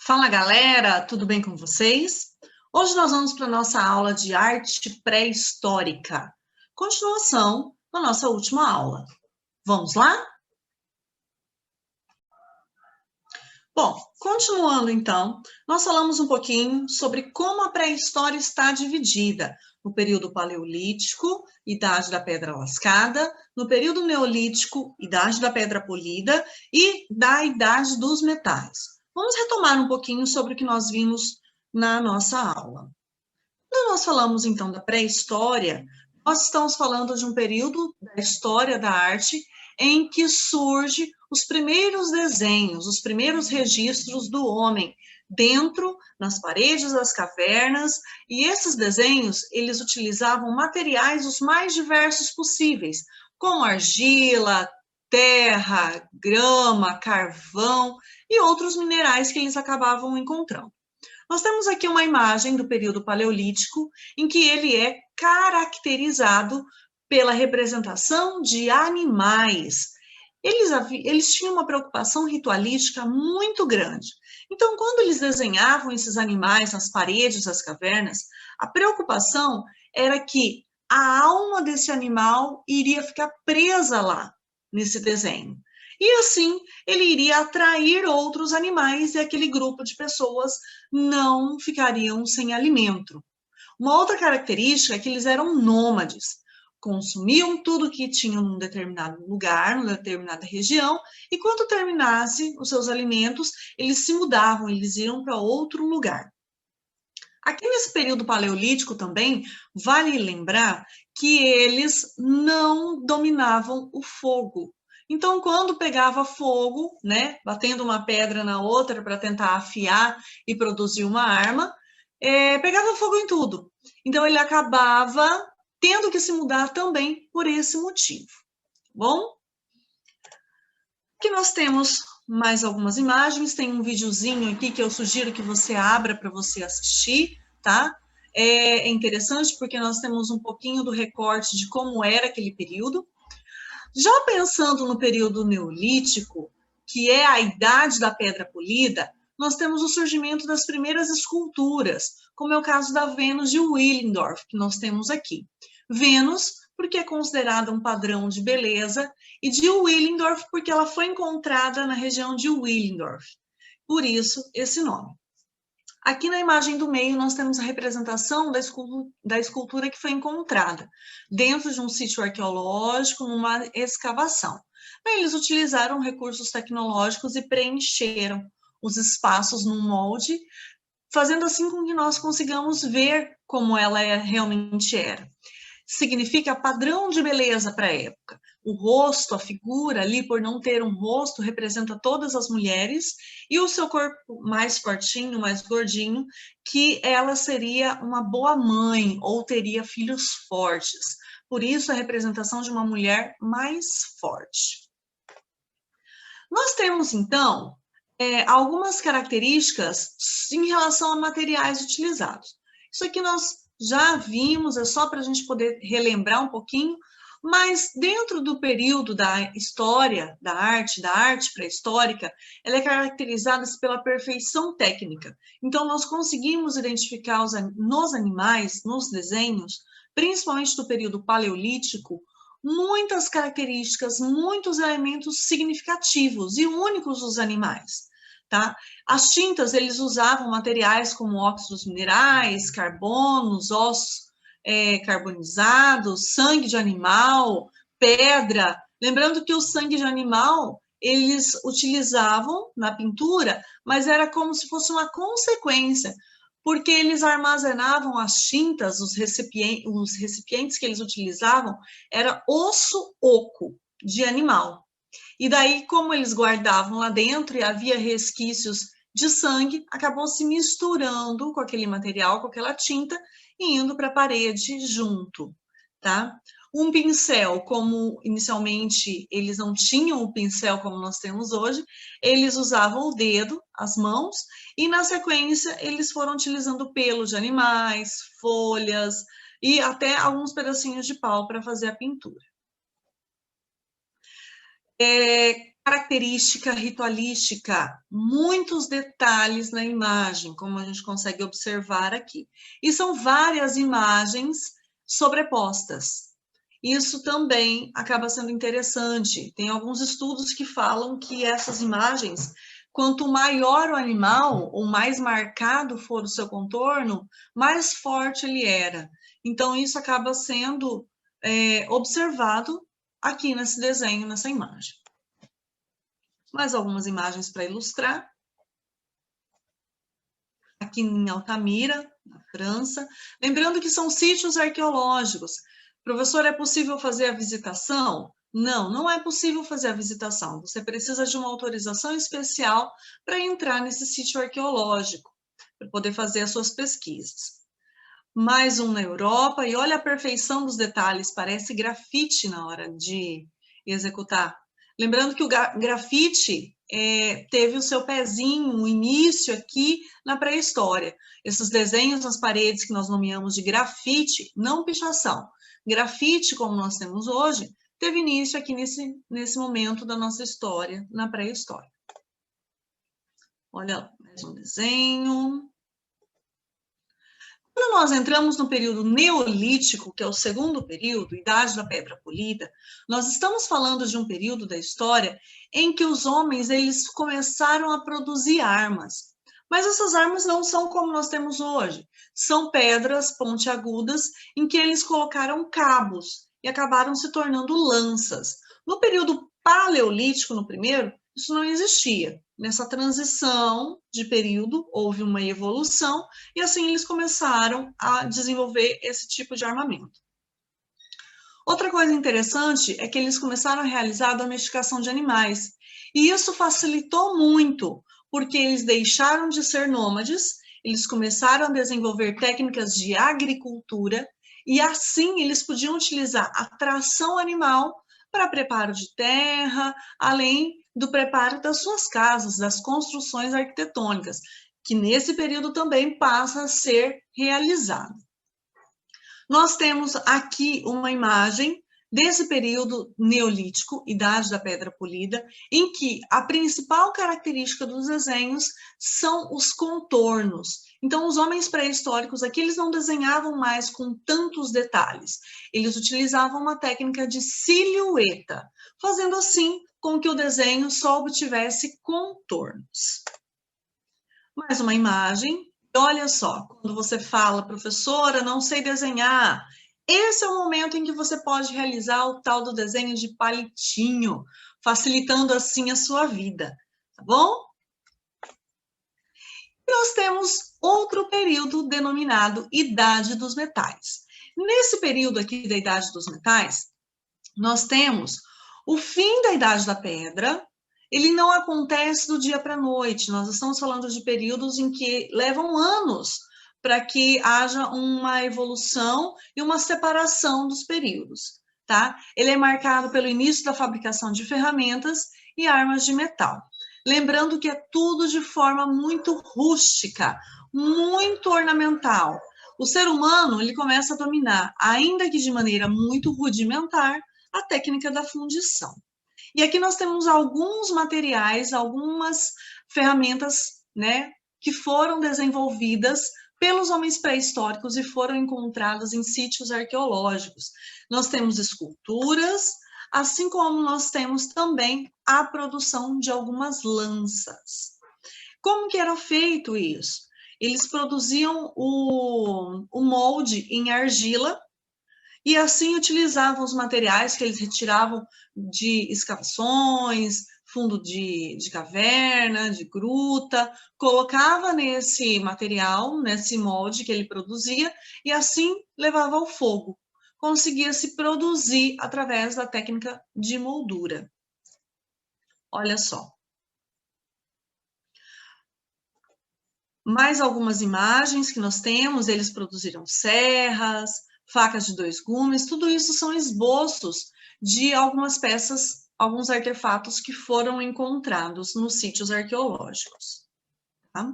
Fala galera, tudo bem com vocês? Hoje nós vamos para a nossa aula de arte pré-histórica, continuação da nossa última aula. Vamos lá? Bom, continuando então, nós falamos um pouquinho sobre como a pré-história está dividida no período paleolítico, Idade da Pedra Lascada, no período neolítico, Idade da Pedra Polida e da Idade dos Metais. Vamos retomar um pouquinho sobre o que nós vimos na nossa aula. Quando nós falamos então da pré-história, nós estamos falando de um período da história da arte em que surge os primeiros desenhos, os primeiros registros do homem dentro, nas paredes das cavernas, e esses desenhos, eles utilizavam materiais os mais diversos possíveis, como argila, terra, grama, carvão e outros minerais que eles acabavam encontrando. Nós temos aqui uma imagem do período paleolítico, em que ele é caracterizado pela representação de animais. Eles tinham uma preocupação ritualística muito grande. Então, quando eles desenhavam esses animais nas paredes das cavernas, a preocupação era que a alma desse animal iria ficar presa lá, nesse desenho. E assim, ele iria atrair outros animais e aquele grupo de pessoas não ficariam sem alimento. Uma outra característica é que eles eram nômades, consumiam tudo que tinham num determinado lugar, numa determinada região, e quando terminasse os seus alimentos, eles se mudavam, eles iam para outro lugar. Aqui nesse período paleolítico também, vale lembrar que eles não dominavam o fogo. Então, quando pegava fogo, né, batendo uma pedra na outra para tentar afiar e produzir uma arma, pegava fogo em tudo. Então, ele acabava tendo que se mudar também por esse motivo. Bom, aqui nós temos mais algumas imagens, tem um videozinho aqui que eu sugiro que você abra para você assistir, tá? É interessante porque nós temos um pouquinho do recorte de como era aquele período. Já pensando no período neolítico, que é a idade da pedra polida, nós temos o surgimento das primeiras esculturas, como é o caso da Vênus de Willendorf, que nós temos aqui. Vênus, porque é considerada um padrão de beleza, e de Willendorf, porque ela foi encontrada na região de Willendorf. Por isso, esse nome. Aqui na imagem do meio, nós temos a representação da escultura que foi encontrada dentro de um sítio arqueológico, numa escavação. Eles utilizaram recursos tecnológicos e preencheram os espaços num molde, fazendo assim com que nós consigamos ver como ela realmente era. Significa padrão de beleza para a época. O rosto, a figura ali, por não ter um rosto, representa todas as mulheres, e o seu corpo mais fortinho, mais gordinho, que ela seria uma boa mãe ou teria filhos fortes. Por isso, a representação de uma mulher mais forte. Nós temos, então, algumas características em relação a materiais utilizados. Isso aqui nós já vimos, é só para a gente poder relembrar um pouquinho, mas dentro do período da história, da arte pré-histórica, ela é caracterizada pela perfeição técnica. Então, nós conseguimos identificar nos animais, nos desenhos, principalmente do período paleolítico, muitas características, muitos elementos significativos e únicos dos animais, tá? As tintas, eles usavam materiais como óxidos minerais, carbonos, ossos carbonizados, sangue de animal, pedra. Lembrando que o sangue de animal, eles utilizavam na pintura, mas era como se fosse uma consequência, porque eles armazenavam as tintas, os recipientes que eles utilizavam, era osso oco de animal. E daí, como eles guardavam lá dentro e havia resquícios de sangue, acabou se misturando com aquele material, com aquela tinta, e indo para a parede junto, tá? Um pincel, como inicialmente eles não tinham o pincel como nós temos hoje, eles usavam o dedo, as mãos, e na sequência eles foram utilizando pelo de animais, folhas e até alguns pedacinhos de pau para fazer a pintura. Característica ritualística, muitos detalhes na imagem, como a gente consegue observar aqui. E são várias imagens sobrepostas. Isso também acaba sendo interessante. Tem alguns estudos que falam que essas imagens, quanto maior o animal, ou mais marcado for o seu contorno, mais forte ele era. Então, isso acaba sendo observado aqui nesse desenho, nessa imagem. Mais algumas imagens para ilustrar. Aqui em Altamira, na França. Lembrando que são sítios arqueológicos. Professor, é possível fazer a visitação? Não, não é possível fazer a visitação. Você precisa de uma autorização especial para entrar nesse sítio arqueológico, para poder fazer as suas pesquisas. Mais um na Europa, e olha a perfeição dos detalhes, parece grafite na hora de executar. Lembrando que o grafite teve o seu pezinho, o início aqui na pré-história. Esses desenhos nas paredes que nós nomeamos de grafite, não pichação. Grafite, como nós temos hoje, teve início aqui nesse momento da nossa história, na pré-história. Olha, mais um desenho. Quando nós entramos no período neolítico, que é o segundo período, Idade da Pedra Polida, nós estamos falando de um período da história em que os homens eles começaram a produzir armas. Mas essas armas não são como nós temos hoje. São pedras pontiagudas em que eles colocaram cabos e acabaram se tornando lanças. No período paleolítico, no primeiro, isso não existia. Nessa transição de período, houve uma evolução, e assim eles começaram a desenvolver esse tipo de armamento. Outra coisa interessante é que eles começaram a realizar a domesticação de animais, e isso facilitou muito, porque eles deixaram de ser nômades, eles começaram a desenvolver técnicas de agricultura, e assim eles podiam utilizar a tração animal para preparo de terra, além do preparo das suas casas, das construções arquitetônicas, que nesse período também passa a ser realizado. Nós temos aqui uma imagem desse período neolítico, Idade da Pedra Polida, em que a principal característica dos desenhos são os contornos. Então, os homens pré-históricos aqui, eles não desenhavam mais com tantos detalhes. Eles utilizavam uma técnica de silhueta, fazendo assim com que o desenho só obtivesse contornos. Mais uma imagem. Olha só, quando você fala, professora, não sei desenhar, esse é o momento em que você pode realizar o tal do desenho de palitinho, facilitando assim a sua vida, tá bom? E nós temos outro período denominado Idade dos Metais. Nesse período aqui da Idade dos Metais, nós temos o fim da Idade da Pedra. Ele não acontece do dia para a noite, nós estamos falando de períodos em que levam anos para que haja uma evolução e uma separação dos períodos, tá? Ele é marcado pelo início da fabricação de ferramentas e armas de metal. Lembrando que é tudo de forma muito rústica, muito ornamental. O ser humano, ele começa a dominar, ainda que de maneira muito rudimentar, a técnica da fundição. E aqui nós temos alguns materiais, algumas ferramentas, né, que foram desenvolvidas pelos homens pré-históricos e foram encontradas em sítios arqueológicos. Nós temos esculturas, assim como nós temos também a produção de algumas lanças. Como que era feito isso? Eles produziam o molde em argila, e assim utilizavam os materiais que eles retiravam de escavações, fundo de caverna, de gruta, colocava nesse material, nesse molde que ele produzia, e assim levava ao fogo. Conseguia se produzir através da técnica de moldura. Olha só. Mais algumas imagens que nós temos, eles produziram serras, facas de 2 gumes, tudo isso são esboços de algumas peças, alguns artefatos que foram encontrados nos sítios arqueológicos. Tá?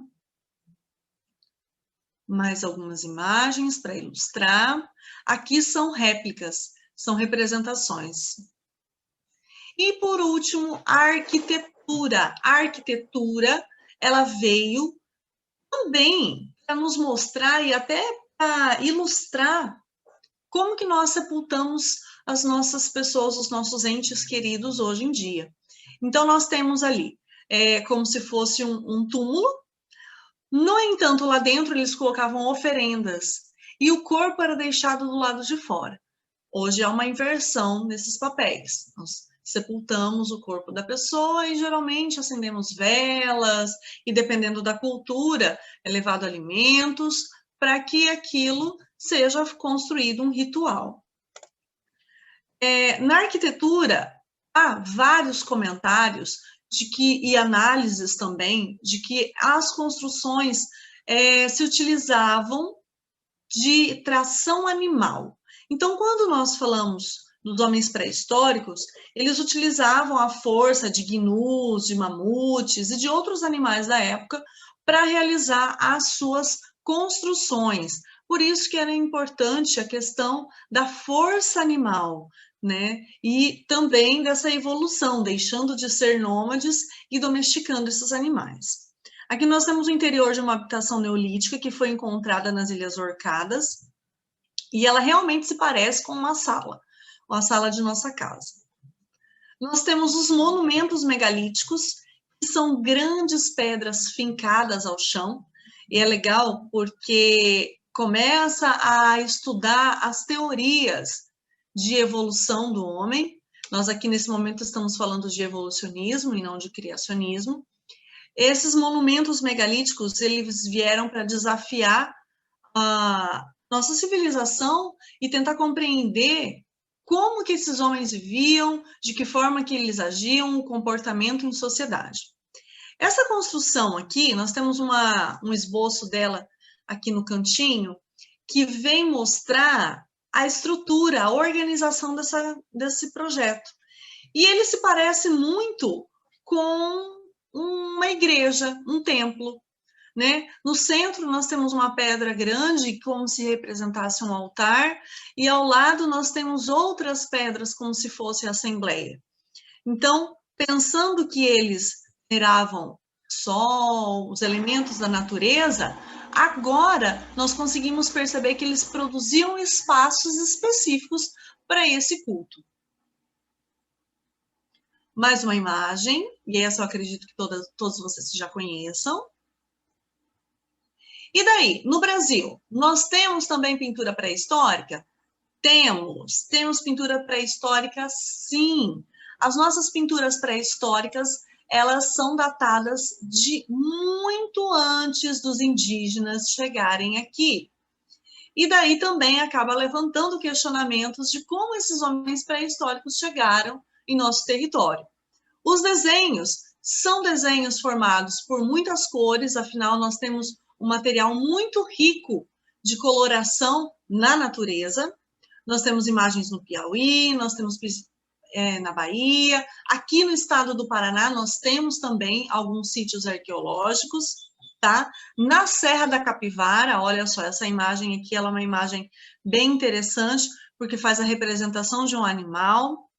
Mais algumas imagens para ilustrar. Aqui são réplicas, são representações. E, por último, a arquitetura. A arquitetura, ela veio também para nos mostrar e até para ilustrar como que nós sepultamos as nossas pessoas, os nossos entes queridos hoje em dia. Então, nós temos ali, como se fosse um túmulo. No entanto, lá dentro eles colocavam oferendas e o corpo era deixado do lado de fora. Hoje é uma inversão desses papéis. Nós sepultamos o corpo da pessoa e geralmente acendemos velas e, dependendo da cultura, é levado alimentos para que aquilo seja construído um ritual. Na arquitetura, há vários comentários e análises também de que as construções se utilizavam de tração animal. Então, quando nós falamos dos homens pré-históricos, eles utilizavam a força de gnus, de mamutes e de outros animais da época para realizar as suas construções. Por isso que era importante a questão da força animal, né? E também dessa evolução, deixando de ser nômades e domesticando esses animais. Aqui nós temos o interior de uma habitação neolítica que foi encontrada nas Ilhas Orcadas, e ela realmente se parece com uma sala de nossa casa. Nós temos os monumentos megalíticos, que são grandes pedras fincadas ao chão, e é legal porque começa a estudar as teorias de evolução do homem. Nós aqui nesse momento estamos falando de evolucionismo e não de criacionismo. Esses monumentos megalíticos, eles vieram para desafiar a nossa civilização e tentar compreender como que esses homens viviam, de que forma que eles agiam, o comportamento em sociedade. Essa construção aqui, nós temos um esboço dela aqui no cantinho, que vem mostrar a estrutura, a organização desse projeto. E ele se parece muito com uma igreja, um templo, né? No centro nós temos uma pedra grande, como se representasse um altar, e ao lado nós temos outras pedras, como se fosse a assembleia. Então, pensando que eles veneravam o sol, os elementos da natureza, agora nós conseguimos perceber que eles produziam espaços específicos para esse culto. Mais uma imagem, e essa eu acredito que todos vocês já conheçam. E daí, no Brasil, nós temos também pintura pré-histórica? Temos pintura pré-histórica, sim. As nossas pinturas pré-históricas, elas são datadas de muito antes dos indígenas chegarem aqui. E daí também acaba levantando questionamentos de como esses homens pré-históricos chegaram em nosso território. Os desenhos são desenhos formados por muitas cores, afinal nós temos um material muito rico de coloração na natureza. Nós temos imagens no Piauí, nós temos na Bahia, aqui no estado do Paraná nós temos também alguns sítios arqueológicos, tá? Na Serra da Capivara, olha só, essa imagem aqui, ela é uma imagem bem interessante, porque faz a representação de um animal,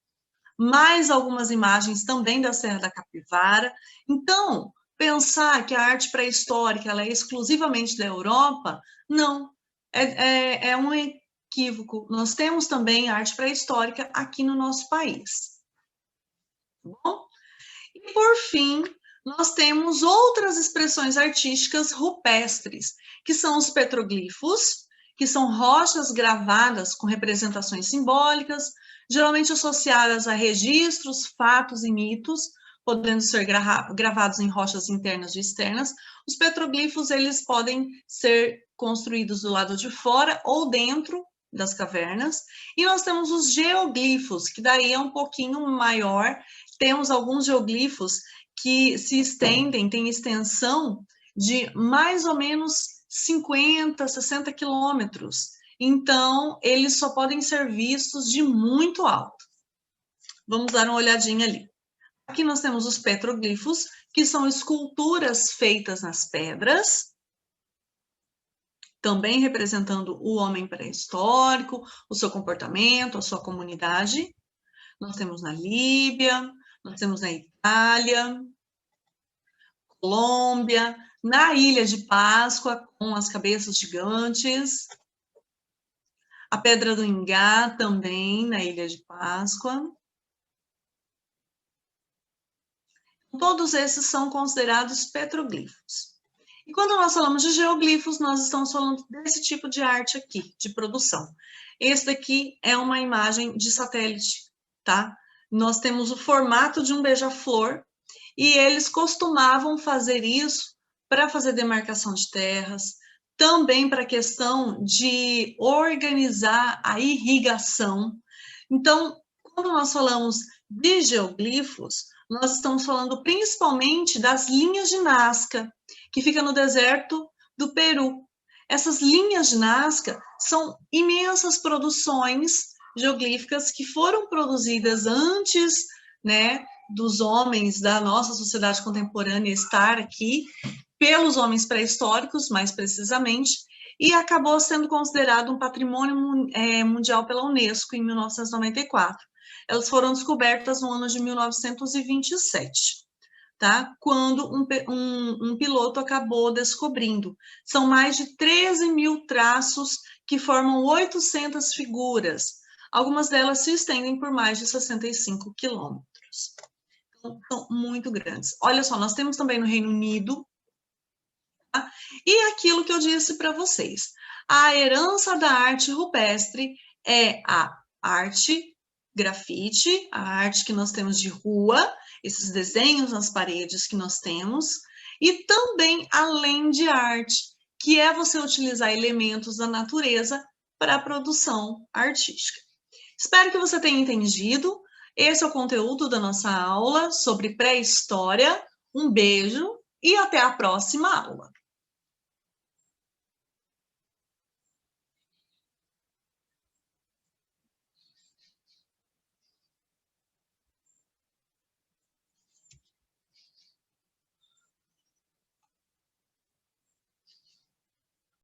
mais algumas imagens também da Serra da Capivara. Então, pensar que a arte pré-histórica ela é exclusivamente da Europa, não, é um equívoco. Nós temos também arte pré-histórica aqui no nosso país. Tá bom? E, por fim, nós temos outras expressões artísticas rupestres, que são os petroglifos, que são rochas gravadas com representações simbólicas, geralmente associadas a registros, fatos e mitos, podendo ser gravados em rochas internas e externas. Os petroglifos, eles podem ser construídos do lado de fora ou dentro das cavernas. E nós temos os geoglifos, que daí é um pouquinho maior. Temos alguns geoglifos que se estendem, têm extensão de mais ou menos 50, 60 quilômetros. Então, eles só podem ser vistos de muito alto. Vamos dar uma olhadinha ali. Aqui nós temos os petroglifos, que são esculturas feitas nas pedras, também representando o homem pré-histórico, o seu comportamento, a sua comunidade. nós temos na Líbia, nós temos na Itália, Colômbia, na Ilha de Páscoa, com as cabeças gigantes, a Pedra do Ingá também, na Ilha de Páscoa. Todos esses são considerados petroglifos. E quando nós falamos de geoglifos, nós estamos falando desse tipo de arte aqui, de produção. Esse daqui é uma imagem de satélite, tá? Nós temos o formato de um beija-flor e eles costumavam fazer isso para fazer demarcação de terras, também para a questão de organizar a irrigação. Então, quando nós falamos de geoglifos, nós estamos falando principalmente das linhas de Nazca, que fica no deserto do Peru. Essas linhas de Nazca são imensas produções geoglíficas que foram produzidas antes, né, dos homens da nossa sociedade contemporânea estar aqui, pelos homens pré-históricos, mais precisamente, e acabou sendo considerado um patrimônio mundial pela Unesco em 1994. Elas foram descobertas no ano de 1927, tá? Quando um piloto acabou descobrindo. São mais de 13 mil traços que formam 800 figuras. Algumas delas se estendem por mais de 65 quilômetros. Então, são muito grandes. Olha só, nós temos também no Reino Unido, tá? E aquilo que eu disse para vocês. A herança da arte rupestre é a arte grafite, a arte que nós temos de rua, esses desenhos nas paredes que nós temos, e também a land art, que é você utilizar elementos da natureza para a produção artística. Espero que você tenha entendido. Esse é o conteúdo da nossa aula sobre pré-história. Um beijo e até a próxima aula.